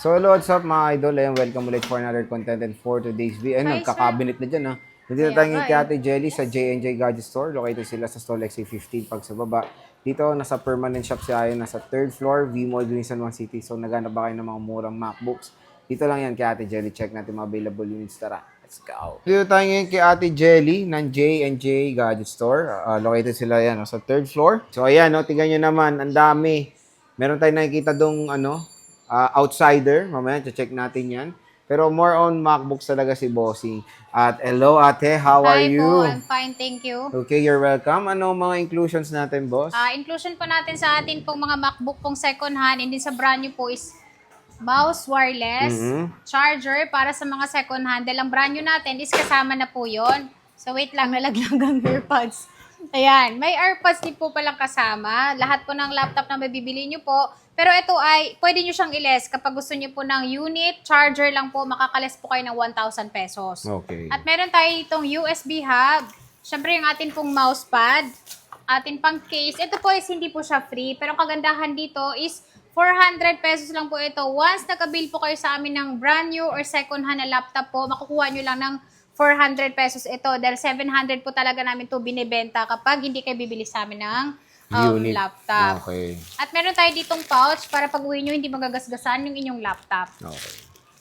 So, hello, what's up mga idol? Ayan, welcome ulit for another content and for today's video. Ayun, Hi, sir. nagka-cabinet na dyan, ha? Nandito Kaya tayo nga ngayon kay eh. Ate Jelly sa J&J Gadget Store. Located sila sa Stall XA15 pag sa baba. Dito, nasa permanent shop si Ayon, nasa 3rd floor, V-Mall, Greensan 1 City. So, naghanap ba kayo ng mga murang MacBooks? Dito lang yan kay Ate Jelly. Check natin mga available units. Tara, let's go. Dito tayo ngayon kay Ate Jelly ng J&J Gadget Store. Located sila yan, sa 3rd floor. So, ayan, no, tingnan nyo naman, ang dami. Meron tayong nakikita dong, outsider. Mamaya, check natin yan. Pero more on MacBooks talaga si Bossing. At hello ate, how are Hi po, you? I'm fine, thank you. Okay, you're welcome. Ano mga inclusions natin, boss? Inclusion po natin sa atin pong mga MacBook pong second hand and din sa brand new po is mouse wireless, charger para sa mga second hand. Dahil ang brand new natin is kasama na po yon. So wait lang, nalaglag ang AirPods. Ayan, may AirPods din po palang kasama. Lahat po ng laptop na mabibili nyo po. Pero ito ay, pwede nyo siyang iles. Kapag gusto nyo po ng unit, charger lang po, makakales po kayo ng 1,000 pesos. Okay. At meron tayo itong USB hub. Siyempre yung atin pong mousepad. Atin pang case. Ito po is hindi po siya free. Pero ang kagandahan dito is 400 pesos lang po ito. Once nakabill po kayo sa amin ng brand new or second hand na laptop po, makukuha nyo lang ng 400 pesos ito. Dahil 700 po talaga namin to binibenta kapag hindi kayo bibili sa amin ng Unit. laptop. Okay. At meron tayo ditong pouch para pag uwi nyo hindi magagasgasan yung inyong laptop. Okay.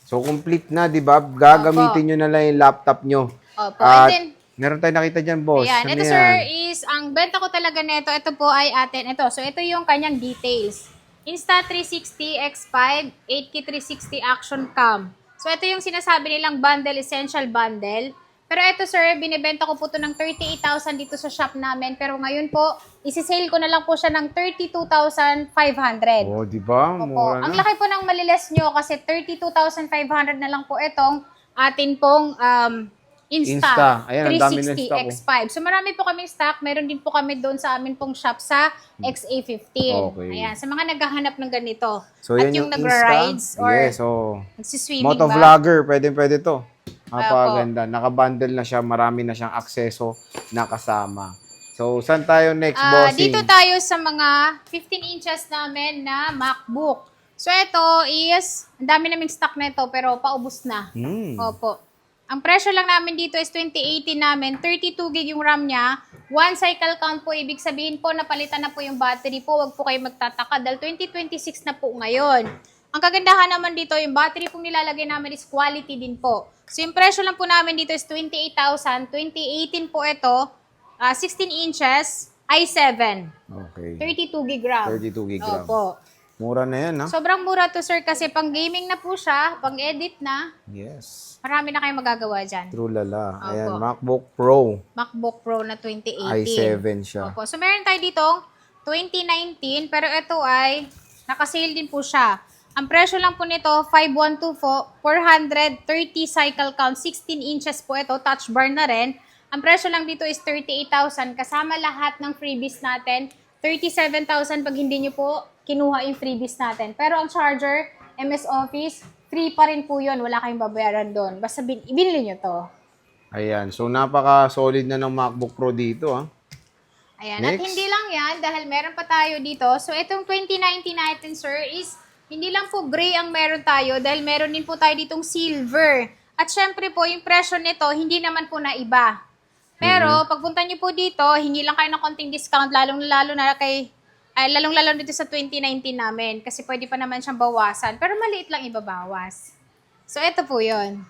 So, complete na, di ba? Gagamitin nyo na lang yung laptop nyo. Opo. At And then, meron tayong nakita dyan, boss. ayan. Ano Ito, yan? sir, is ang benta ko talaga nito. Ito po ay atin. Ito. So, ito yung kanyang details. Insta360 X5 8K 360 Action Cam. So, ito yung sinasabi nilang bundle, essential bundle. Pero ito, sir, binibenta ko po ito ng 38,000 dito sa shop namin. Pero ngayon po, isi-sale ko na lang po siya ng 32,500. Oh, di ba? Opo. Mura Ang na. laki po ng maliles nyo kasi 32,500 na lang po itong atin pong Insta. Ayan, ang dami ng 360 stock, oh. X5. So marami po kaming stock. Meron din po kami doon sa amin pong shop sa XA15. Okay. Ayan, sa mga naghahanap ng ganito. So, At yan yung yung nagra-rides Insta. or Yes, so, nagsiswimming ba? motovlogger, pwede to. Napakaganda. Nakabundle na siya, marami na siyang akseso na kasama. So, saan tayo next, bossing? Dito tayo sa mga 15 inches namin na MacBook. So ito is, ang dami naming stock na ito pero paubos na. Opo. Ang presyo lang namin dito is 2080 namin. 32 gig yung RAM niya. One cycle count po. Ibig sabihin po, napalitan na po yung battery po. Huwag po kayo magtataka dahil 2026 na po ngayon. Ang kagandahan naman dito, yung battery pong nilalagay namin is quality din po. So yung presyo lang po namin dito is 28,000. 2018 po ito. 16 inches, i7. Okay. 32 gig RAM. 32 gig RAM. Opo. Mura na yan, ha? Sobrang mura to, sir, kasi pang gaming na po siya, pang edit na. Yes. Marami na kayong magagawa dyan. True lala. Ayan, Opo. MacBook Pro. MacBook Pro na 2018. i7 siya. Opo. So, meron tayo ditong 2019, pero ito ay nakasale din po siya. Ang presyo lang po nito, 5124, 430 cycle count, 16 inches po ito, touch bar na rin. Ang presyo lang dito is 38,000, kasama lahat ng freebies natin. 37,000 pag hindi nyo po kinuha yung freebies natin. Pero ang charger, MS Office, free pa rin po yun. Wala kayong babayaran doon. Basta ibinili nyo to. Ayan. So, napaka-solid na ng MacBook Pro dito, ha? Ayan. Next. At hindi lang yan, dahil meron pa tayo dito. So, itong 2019 natin, sir, is hindi lang po gray ang meron tayo dahil meron din po tayo ditong silver. At syempre po, yung presyo nito, hindi naman po na iba. Pero, pagpunta nyo po dito, hingi lang kayo ng konting discount, lalong-lalo na lalong-lalo dito sa 2019 namin. Kasi pwede pa naman siyang bawasan. Pero maliit lang ibabawas. So, ito po yun.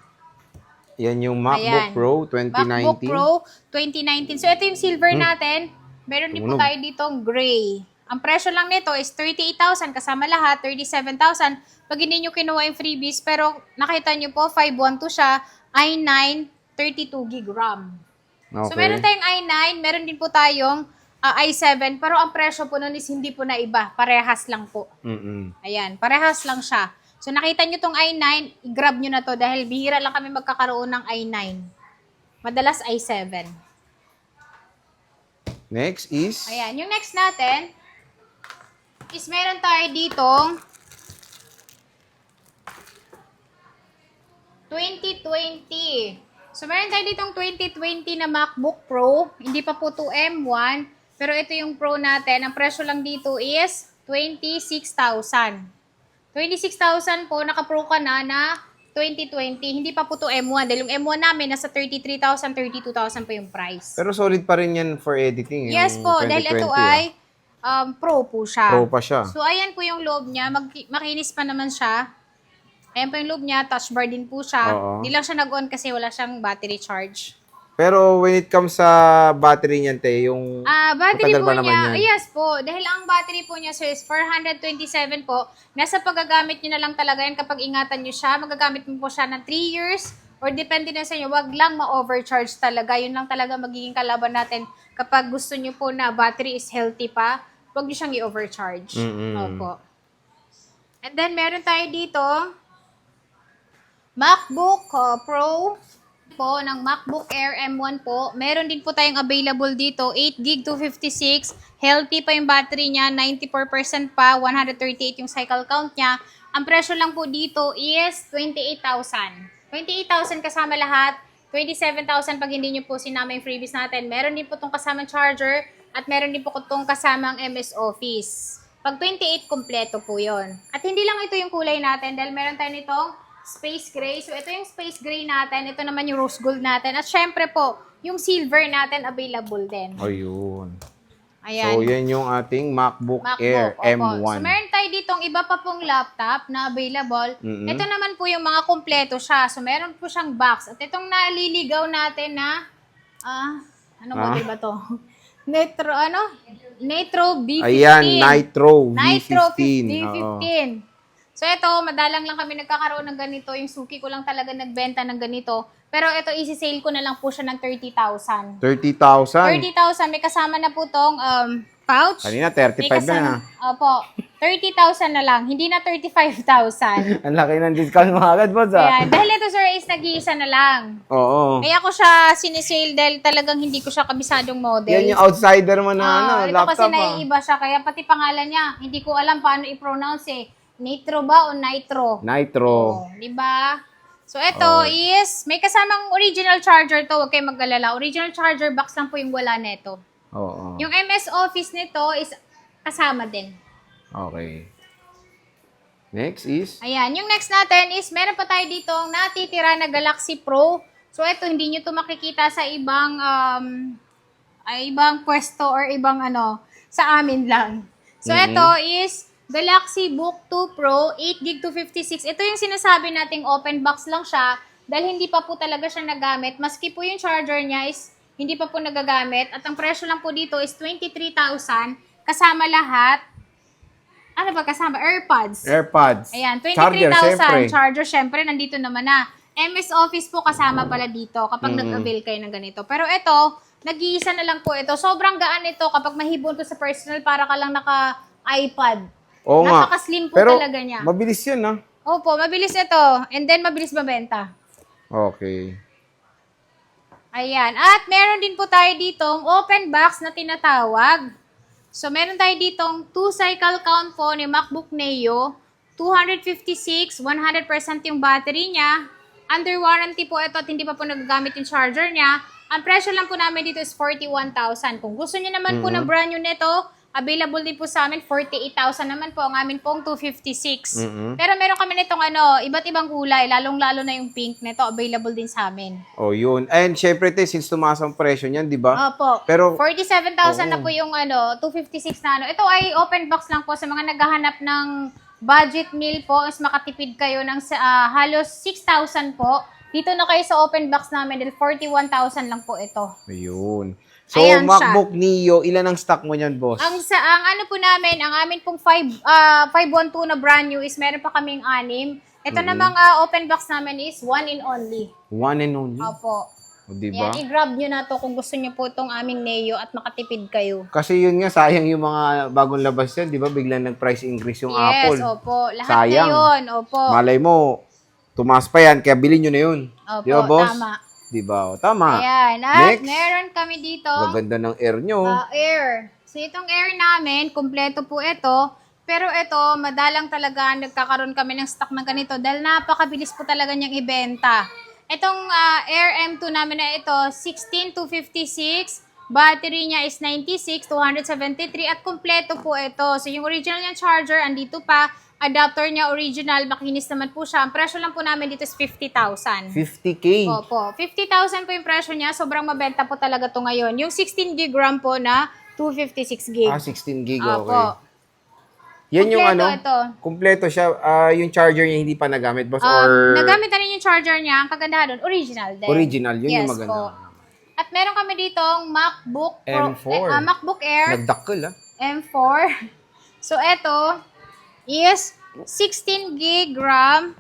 Yan yung MacBook Ayan. Pro 2019. MacBook Pro 2019. So, ito yung silver natin. Meron din po Tumunog. tayo ditong gray. Ang presyo lang nito is 38,000 kasama lahat, 37,000. Pag hindi nyo kinuha yung freebies, pero nakita nyo po, 512 siya, i9, 32 gig RAM. Okay. So, meron tayong i9, meron din po tayong i7, pero ang presyo po nun is hindi po na iba. Parehas lang po. Ayan, parehas lang siya. So, nakita nyo tong i9, i-grab nyo na to dahil bihira lang kami magkakaroon ng i9. Madalas i7. Next is? Ayan, yung next natin is meron tayo ditong 2020. So, meron tayo ditong 2020 na MacBook Pro. Hindi pa po 2 M1. Pero ito yung Pro natin. Ang presyo lang dito is 26,000. 26,000 po, naka-pro ka na 2020. Hindi pa po to M1. Dahil yung M1 namin, nasa 33,000, 32,000 po yung price. Pero solid pa rin yan for editing. Yes yung po, dahil 2020, ito ay pro po siya. Pro pa siya. So, ayan po yung loob niya. Makinis pa naman siya. Ayan po yung loob niya. Touch bar din po siya. Oo. Hindi lang siya nag-on kasi wala siyang battery charge. Pero when it comes sa battery niyan, te, yung Battery matagal po ba naman niya, yan? yes po. Dahil ang battery po niya, sir, is 427 po. Nasa paggagamit niyo na lang talaga yan kapag ingatan niyo siya. Magagamit mo po siya ng 3 years or depende na sa inyo. Wag lang ma-overcharge talaga. Yun lang talaga magiging kalaban natin kapag gusto niyo po na battery is healthy pa. Wag niyo siyang i-overcharge. Opo. And then, meron tayo dito, MacBook Pro po ng MacBook Air M1 po. Meron din po tayong available dito, 8GB 256. Healthy pa yung battery niya, 94% pa, 138 yung cycle count niya. Ang presyo lang po dito is 28,000. 28,000 kasama lahat, 27,000 pag hindi nyo po sinama yung freebies natin. Meron din po itong kasamang charger at meron din po itong kasamang MS Office. Pag 28, kompleto po yon. At hindi lang ito yung kulay natin dahil meron tayo nitong space gray. So, ito yung space gray natin. Ito naman yung rose gold natin. At syempre po, yung silver natin available din. Ayun. Ayan. So, yan yung ating MacBook Air Opo. M1. So, meron tayo ditong iba pa pong laptop na available. Mm-mm. Ito naman po yung mga kompleto siya. So, meron po siyang box. At itong naliligaw natin na, ano model ba to? Nitro B15. Ayan, Nitro Nitro V15. V15. So, ito, madalang lang kami nagkakaroon ng ganito. Yung suki ko lang talaga nagbenta ng ganito. Pero ito, isi-sale ko na lang po siya ng 30,000. 30,000. 30,000. May kasama na po tong pouch. Kanina, 35 na. Opo. 30,000 na lang. Hindi na 35,000. Ang laki ng discount mo agad, boss, Ayan. Dahil ito, sir, is nag-iisa na lang. Oo. Kaya ko siya sinisale dahil talagang hindi ko siya kabisadong model. Yan yung outsider mo na ito laptop. kasi naiiba siya. Kaya pati pangalan niya, hindi ko alam paano i-pronounce eh. Nitro ba o Nitro? Nitro. Oh, di ba? So, ito is, may kasamang original charger to. Huwag kayong mag-alala. Original charger box lang po yung wala nito. Oo. Yung MS Office nito is kasama din. Okay. Next is? Ayan. Yung next natin is, meron pa tayo dito natitira na Galaxy Pro. So, ito, hindi nyo to makikita sa ibang ibang pwesto or ibang sa amin lang. So, ito is Galaxy Book 2 Pro, 8GB 256. Ito yung sinasabi nating open box lang siya dahil hindi pa po talaga siya nagamit. Maski po yung charger niya is hindi pa po nagagamit. At ang presyo lang po dito is 23,000 kasama lahat. Ano ba kasama? AirPods. AirPods. Ayan, Charger, 23,000. syempre. Charger, syempre, nandito naman na. MS Office po kasama pala dito kapag nag-avail kayo ng ganito. Pero ito, nag-iisa na lang po ito. Sobrang gaan ito kapag mahibon ko sa personal para ka lang naka-iPad. Oo nga. Napaka-slim po Pero, talaga niya. mabilis yun, ha? Opo, mabilis ito. And then, mabilis mabenta. Okay. Ayan. At meron din po tayo ditong open box na tinatawag. So, meron tayo ditong 2 cycle count po ni MacBook Neo. 256, 100% yung battery niya. Under warranty po ito at hindi pa po nagagamit yung charger niya. Ang presyo lang po namin dito is 41,000. Kung gusto niyo naman po ng brand new nito, available din po sa amin, 48,000 naman po ang amin pong 256. Pero meron kami nitong iba't ibang kulay, lalong-lalo na yung pink nito, available din sa amin. Oh, yun. And syempre, te, since tumaas ang presyo niyan, di ba? Opo. Pero, 47,000 na po yung 256 na Ito ay open box lang po sa mga naghahanap ng budget meal po. Is makatipid kayo ng halos 6,000 po. Dito na kayo sa open box namin dahil 41,000 lang po ito. ayun. So, Ayan siya. MacBook Neo, ilan ang stock mo niyan, boss? Ang ano po namin, ang amin pong 512 na brand new is meron pa kaming 6. Ito namang open box namin is 1 in only. One and only. Opo. O, diba? Yan, i-grab nyo na to kung gusto nyo po itong aming Neo at makatipid kayo. Kasi yun nga, sayang yung mga bagong labas yan, di ba? Biglang nag-price increase yung Apple. Yes, opo. Lahat Sayang. na yun, opo. Malay mo, tumaas pa yan, kaya bilhin nyo na yun. Opo, Di ba, boss? tama. Di ba? O, tama. Ayan. At Next. meron kami dito, Maganda ng air nyo. air. So, itong air namin, kumpleto po ito. Pero ito, madalang talaga nagkakaroon kami ng stock ng ganito dahil napakabilis po talaga niyang ibenta. Itong Air M2 namin na ito, 16 to 56. Battery niya is 96, 273 at kumpleto po ito. So yung original niyang charger andito pa. adapter niya original, makinis naman po siya. Ang presyo lang po namin dito is 50,000. 50K. Opo, 50,000 po yung presyo niya. Sobrang mabenta po talaga to ngayon. Yung 16 gig RAM po na 256 gig. 16 gig, Opo. okay. Yan yung Kumpleto ano, ito. kumpleto siya. Yung charger niya hindi pa nagamit, boss, or Nagamit na rin yung charger niya. Ang kagandahan doon, original din. original. Yun yung Yes maganda. po. At meron kami dito MacBook Pro, M4. MacBook Air Nagdakkel, M4. So, ito is 16 gig RAM